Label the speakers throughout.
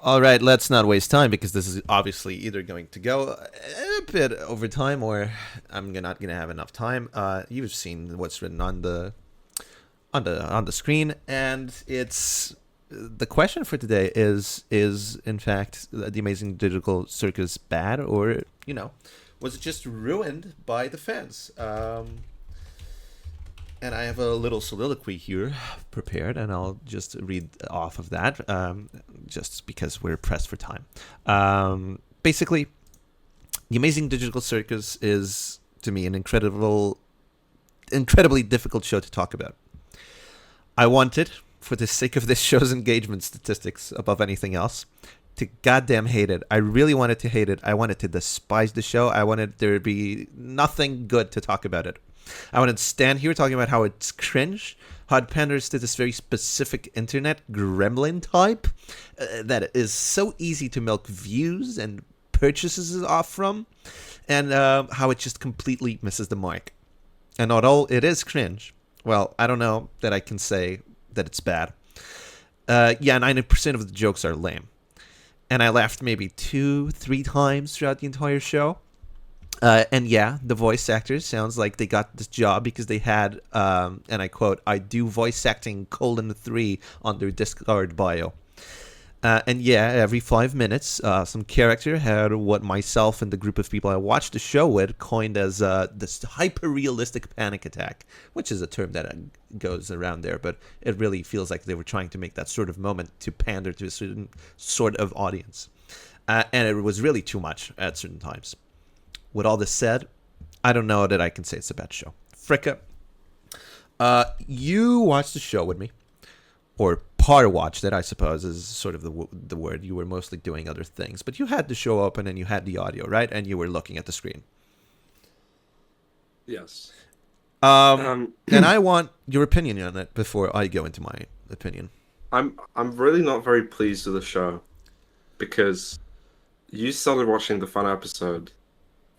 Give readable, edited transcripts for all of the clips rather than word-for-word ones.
Speaker 1: All right, let's not waste time because this is obviously either going to go a bit over time or I'm not gonna have enough time. You've seen what's written on the screen, and it's the question for today is in fact the Amazing Digital Circus bad, or was it just ruined by the fans? And I have a little soliloquy here prepared, and I'll just read off of that, just because we're pressed for time. Basically, the Amazing Digital Circus is, to me, an incredibly difficult show to talk about. I wanted, for the sake of this show's engagement statistics above anything else, to goddamn hate it. I really wanted to hate it. I wanted to despise the show. I wanted there to be nothing good to talk about it. I want to stand here talking about how it's cringe, how it panders to this very specific internet gremlin type that is so easy to milk views and purchases off from, and how it just completely misses the mark. And although it is cringe, well, I don't know that I can say that it's bad. 90% of the jokes are lame. And I laughed maybe 2-3 times throughout the entire show. And yeah, the voice actors sounds like they got this job because they had, and I quote, "I do voice acting: 3" on their Discord bio. And yeah, every 5 minutes, some character had what myself and the group of people I watched the show with coined as this hyper-realistic panic attack, which is a term that goes around there, but it really feels like they were trying to make that sort of moment to pander to a certain sort of audience. And it was really too much at certain times. With all this said, I don't know that I can say it's a bad show. Fricka, you watched the show with me, or part watched it, I suppose, is sort of the word. You were mostly doing other things, but you had the show open and you had the audio, right? And you were looking at the screen.
Speaker 2: Yes.
Speaker 1: And I want your opinion on it before I go into my opinion.
Speaker 2: I'm really not very pleased with the show because you started watching the final episode.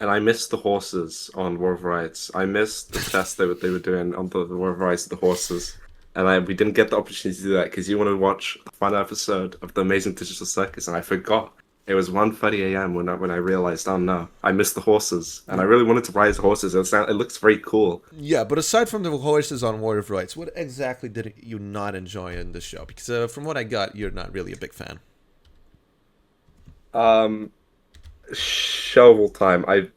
Speaker 2: And I missed the horses on War of Rights. I missed the test they were doing on the War of Rights of the horses. And we didn't get the opportunity to do that because you wanted to watch the final episode of the Amazing Digital Circus, and I forgot. It was 1:30 a.m. when I realized, oh no, I missed the horses. And I really wanted to ride the horses. It looks very cool.
Speaker 1: Yeah, but aside from the horses on War of Rights, what exactly did you not enjoy in the show? Because from what I got, you're not really a big fan.
Speaker 2: Shovel time. I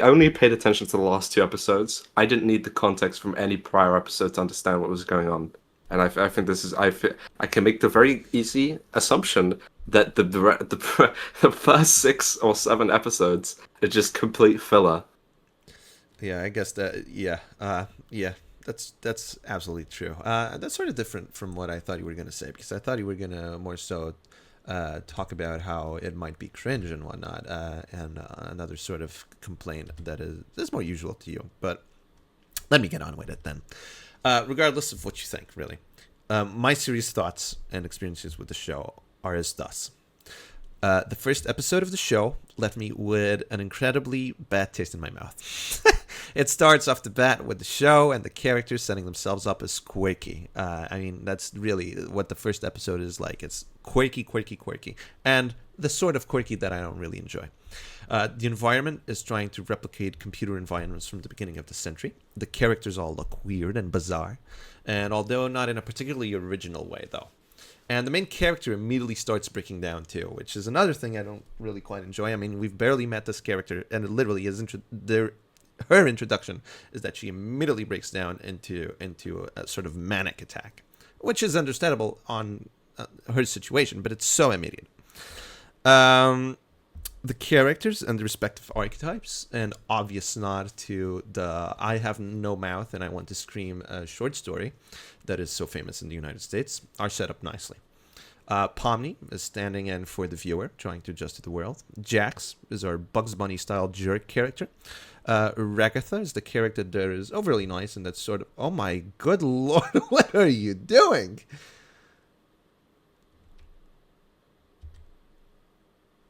Speaker 2: only paid attention to the last 2 episodes. I didn't need the context from any prior episode to understand what was going on. And I think this is I can make the very easy assumption that the first 6 or 7 episodes are just complete filler.
Speaker 1: Yeah, I guess that. Yeah, that's absolutely true. That's sort of different from what I thought you were going to say, because I thought you were going to more so talk about how it might be cringe and whatnot, and another sort of complaint that is more usual to you. But let me get on with it then. Regardless of what you think, really, my serious thoughts and experiences with the show are as thus. The first episode of the show left me with an incredibly bad taste in my mouth. It starts off the bat with the show and the characters setting themselves up as quirky. I mean, that's really what the first episode is like. It's quirky, and the sort of quirky that I don't really enjoy. The environment is trying to replicate computer environments from the beginning of the century. The characters all look weird and bizarre, and although not in a particularly original way, though. And the main character immediately starts breaking down too, which is another thing I don't really quite enjoy. I mean, we've barely met this character, and it literally is her introduction is that she immediately breaks down into a sort of manic attack, which is understandable on her situation, but it's so immediate. The characters and the respective archetypes, an obvious nod to the "I have no mouth and I want to scream" short story that is so famous in the United States, are set up nicely. Pomni is standing in for the viewer, trying to adjust to the world. Jax is our Bugs Bunny-style jerk character. Ragatha is the character that is overly nice and that's sort of, oh my good lord, what are you doing?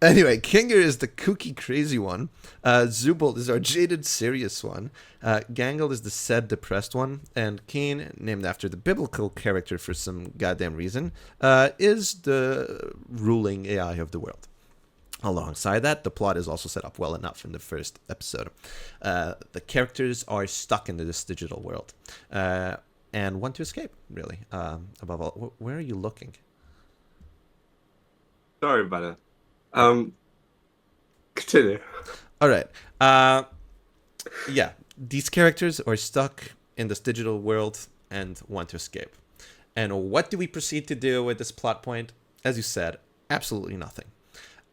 Speaker 1: Anyway, Kinger is the kooky, crazy one. Zubul is our jaded, serious one. Gangle is the sad, depressed one. And Cain, named after the biblical character for some goddamn reason, is the ruling AI of the world. Alongside that, the plot is also set up well enough in the first episode. The characters are stuck in this digital world and want to escape, really. Above all, where are you looking?
Speaker 2: Sorry about it. Continue.
Speaker 1: All right. Yeah, these characters are stuck in this digital world and want to escape. And what do we proceed to do with this plot point? As you said, absolutely nothing.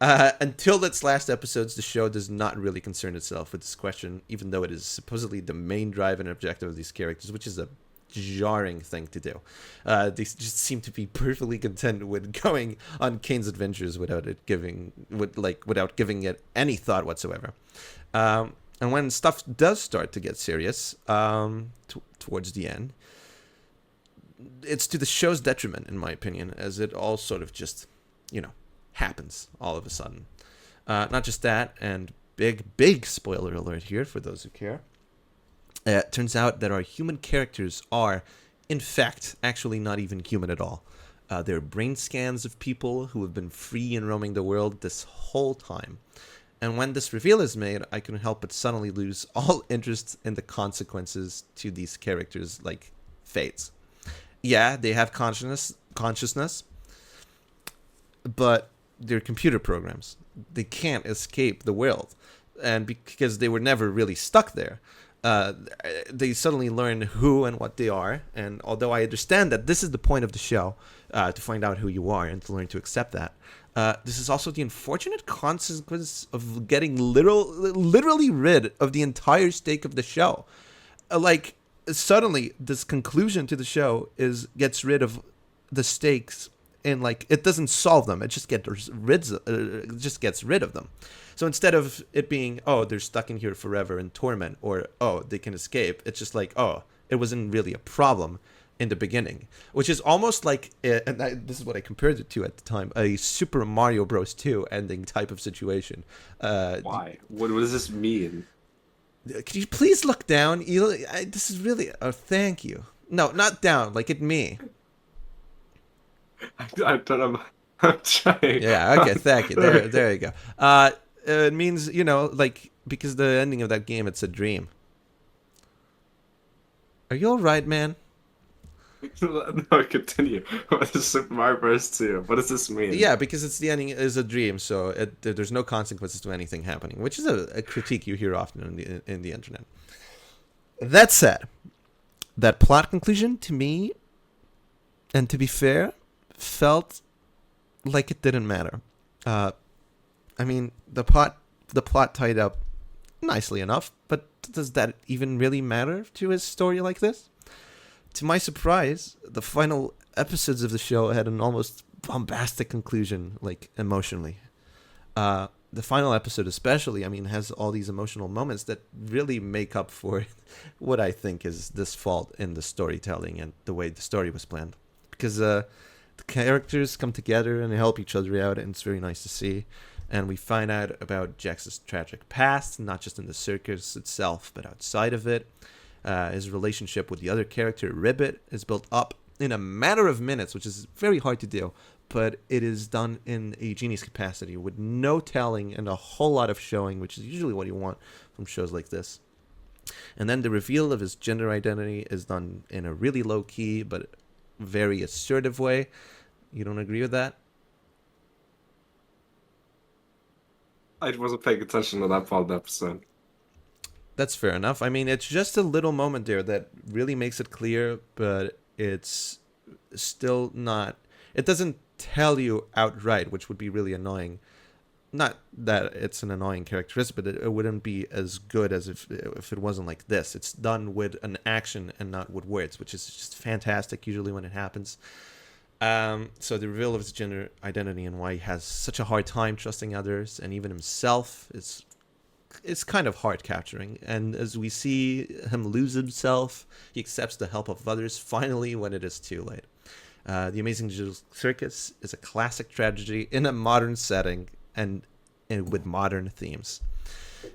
Speaker 1: Until its last episodes, the show does not really concern itself with this question, even though it is supposedly the main drive and objective of these characters, which is a jarring thing to do. They just seem to be perfectly content with going on Kane's adventures without giving it any thought whatsoever. And when stuff does start to get serious, towards the end, it's to the show's detriment, in my opinion, as it all sort of just, happens all of a sudden. Not just that, and big spoiler alert here for those who care. It turns out that our human characters are, in fact, actually not even human at all. They're brain scans of people who have been free and roaming the world this whole time. And when this reveal is made, I couldn't help but suddenly lose all interest in the consequences to these characters' fates. Yeah, they have consciousness, but they're computer programs. They can't escape the world, and because they were never really stuck there. They suddenly learn who and what they are, and although I understand that this is the point of the show, to find out who you are and to learn to accept that, this is also the unfortunate consequence of getting literally rid of the entire stake of the show. Suddenly, this conclusion to the show gets rid of the stakes, and it doesn't solve them. It just gets rid of them. So instead of it being, oh, they're stuck in here forever in torment, or, oh, they can escape, it's just oh, it wasn't really a problem in the beginning. Which is almost this is what I compared it to at the time, a Super Mario Bros. 2 ending type of situation.
Speaker 2: Why? What does this mean?
Speaker 1: Could you please look down? This is really, oh, thank you. No, not down, at me.
Speaker 2: I don't know. I'm trying.
Speaker 1: Yeah, okay, thank you. There you go. It means, because the ending of that game, it's a dream. Are you all right, man?
Speaker 2: No, continue. What is Super Mario Bros. 2? What does this mean?
Speaker 1: Yeah, because it's the ending is a dream, so there's no consequences to anything happening, which is a critique you hear often in the internet. That said, that plot conclusion, to me, and to be fair, felt like it didn't matter. I mean, the plot tied up nicely enough, but does that even really matter to a story like this? To my surprise, the final episodes of the show had an almost bombastic conclusion, emotionally. The final episode especially, has all these emotional moments that really make up for what I think is this fault in the storytelling and the way the story was planned. Because the characters come together and they help each other out, and it's very nice to see. And we find out about Jax's tragic past, not just in the circus itself, but outside of it. His relationship with the other character, Ribbit, is built up in a matter of minutes, which is very hard to do, but it is done in a genius capacity with no telling and a whole lot of showing, which is usually what you want from shows like this. And then the reveal of his gender identity is done in a really low-key but very assertive way. You don't agree with that?
Speaker 2: I wasn't paying attention to that part of the episode.
Speaker 1: That's fair enough. It's just a little moment there that really makes it clear, but it's still not... It doesn't tell you outright, which would be really annoying. Not that it's an annoying characteristic, but it wouldn't be as good as if it wasn't like this. It's done with an action and not with words, which is just fantastic usually when it happens. So the reveal of his gender identity and why he has such a hard time trusting others and even himself it's kind of heart capturing. And as we see him lose himself, he accepts the help of others finally when it is too late. The Amazing Digital Circus is a classic tragedy in a modern setting, and and with modern themes.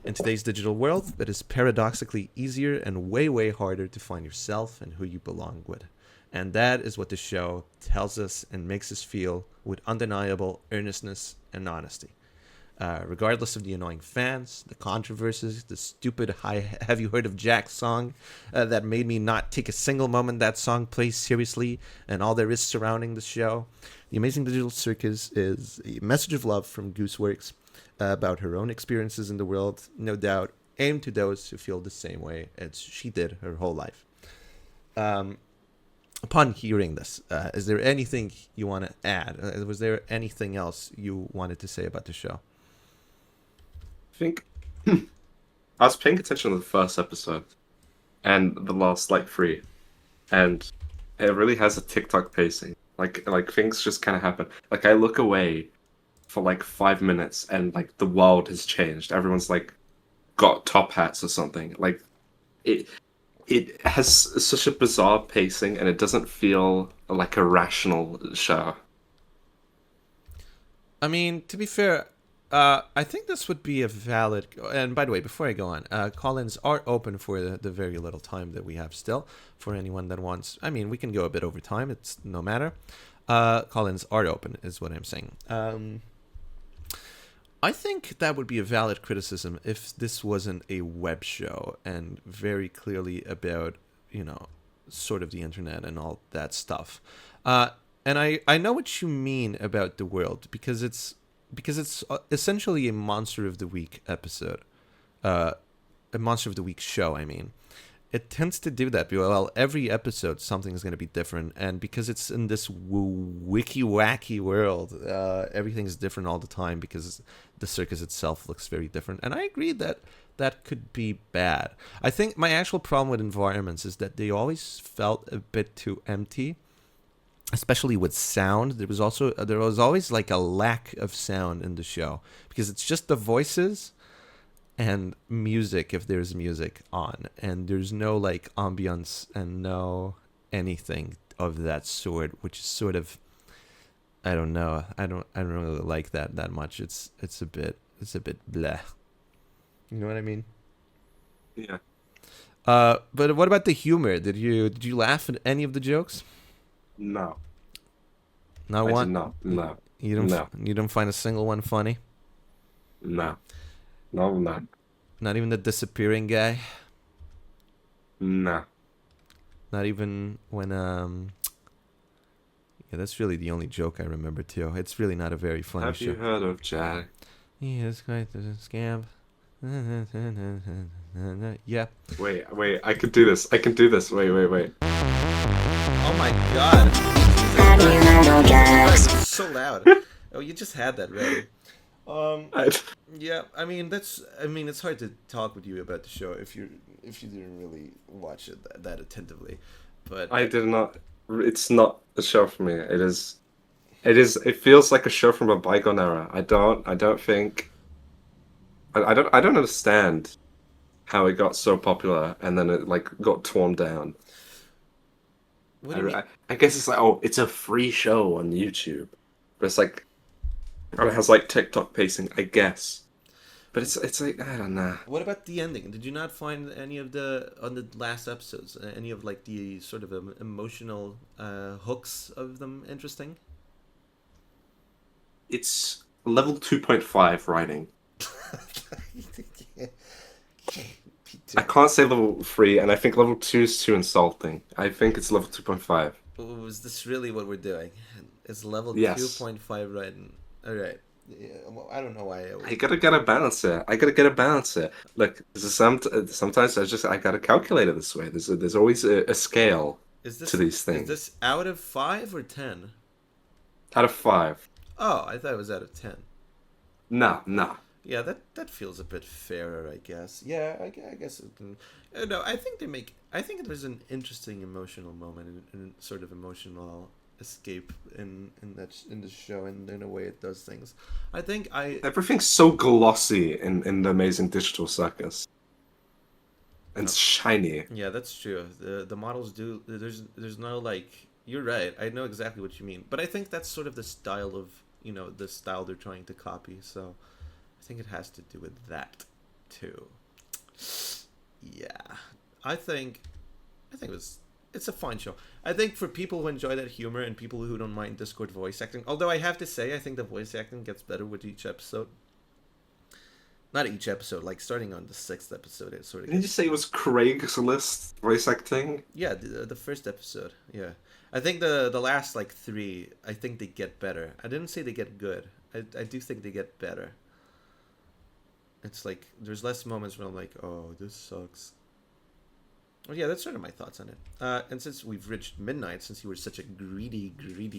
Speaker 1: In today's digital world, it is paradoxically easier and way, way harder to find yourself and who you belong with. And that is what the show tells us and makes us feel with undeniable earnestness and honesty. Regardless of the annoying fans, the controversies, the stupid "Have You Heard of Jack" song that made me not take a single moment that song plays seriously, and all there is surrounding the show, the Amazing Digital Circus is a message of love from Gooseworks about her own experiences in the world, no doubt aimed to those who feel the same way as she did her whole life. Upon hearing this, is there anything you want to add? Was there anything else you wanted to say about the show?
Speaker 2: I think I was paying attention to the first episode and the last like three, and it really has a TikTok pacing. Like things just kind of happen. Like I look away for like 5 minutes and like the world has changed. Everyone's like got top hats or something. Like it has such a bizarre pacing and it doesn't feel like a rational show.
Speaker 1: I mean, to be fair, I think this would be a valid. And by the way, before I go on, call-ins are open for the very little time that we have still. For anyone that wants, I mean, we can go a bit over time. It's no matter. Call-ins are open, is what I'm saying. I think that would be a valid criticism if this wasn't a web show and very clearly about, sort of the internet and all that stuff. And I know what you mean about the world because it's essentially a Monster of the Week episode, a Monster of the Week show. I mean, it tends to do that. Well, every episode something is going to be different, and because it's in this wiki wacky world, everything's different all the time because the circus itself looks very different. And I agree that that could be bad. I think my actual problem with environments is that they always felt a bit too empty. Especially with sound, there was always like a lack of sound in the show because it's just the voices and music if there's music on, and there's no like ambience and no anything of that sort, which is sort of, I don't know, I don't really like that much. It's a bit bleh. You know what I mean?
Speaker 2: Yeah.
Speaker 1: But what about the humor? Did you laugh at any of the jokes?
Speaker 2: No.
Speaker 1: Not
Speaker 2: I
Speaker 1: one.
Speaker 2: did not. No.
Speaker 1: You don't.
Speaker 2: No.
Speaker 1: You don't find a single one funny.
Speaker 2: No. No.
Speaker 1: Not even the disappearing guy.
Speaker 2: No.
Speaker 1: Not even when Yeah, that's really the only joke I remember too. It's really not a very funny
Speaker 2: Have
Speaker 1: show.
Speaker 2: you heard of Jack?
Speaker 1: Yeah, it's quite a scam. Yeah.
Speaker 2: Wait. I can do this. Wait.
Speaker 1: Oh my god. It's so loud. Oh, you just had that ready. Yeah, I mean it's hard to talk with you about the show if you didn't really watch it that attentively. But
Speaker 2: I did not. It's not a show for me. It is. It feels like a show from a bygone era. I don't think. I don't understand how it got so popular and then it like got torn down.
Speaker 1: What do you mean?
Speaker 2: I guess it's like, oh, it's a free show on YouTube, but it's like, and it has like TikTok pacing, I guess. But it's like, I don't know.
Speaker 1: What about the ending? Did you not find any of on the last episodes, any of like the sort of emotional hooks of them interesting?
Speaker 2: It's level 2.5 writing. I can't say level 3, and I think level 2 is too insulting. I think it's level 2.5.
Speaker 1: Is this really what we're doing? It's level
Speaker 2: Yes.
Speaker 1: 2.5 writing. All right. Yeah, well, I don't know why.
Speaker 2: I gotta get a balance here. Look, sometimes I gotta calculate it this way. There's always a scale to these things.
Speaker 1: Is this out of 5 or 10?
Speaker 2: Out of 5.
Speaker 1: Oh, I thought it was out of 10.
Speaker 2: No.
Speaker 1: Yeah, that feels a bit fairer, I guess. Yeah, I guess it can. No, I think there's an interesting emotional moment and sort of emotional escape in the show and in a way it does things.
Speaker 2: Everything's so glossy in the Amazing Digital Circus. And shiny.
Speaker 1: Yeah, that's true. The models do. There's no like. You're right. I know exactly what you mean, but I think that's sort of the style of the style they're trying to copy. So I think it has to do with that too. Yeah, I think it's a fun show. I think for people who enjoy that humor and people who don't mind Discord voice acting, although I have to say I think the voice acting gets better with each episode. Not each episode, like starting on the 6th episode, it sort of.
Speaker 2: Didn't you say it was Craigslist voice acting?
Speaker 1: Yeah, the first episode. Yeah, I think the last like 3, I think they get better. I didn't say they get good. I do think they get better. It's like there's less moments where I'm like, oh, this sucks. Well, yeah, that's sort of my thoughts on it. And since we've reached midnight, since you were such a greedy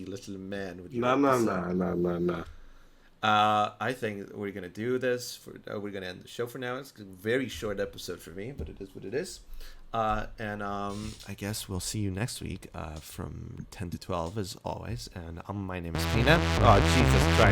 Speaker 1: little man with your
Speaker 2: No.
Speaker 1: I think we're gonna do this. We're gonna end the show for now. It's a very short episode for me, but it is what it is. And I guess we'll see you next week from 10 to 12 as always. And my name is Pina. Oh, Jesus Christ.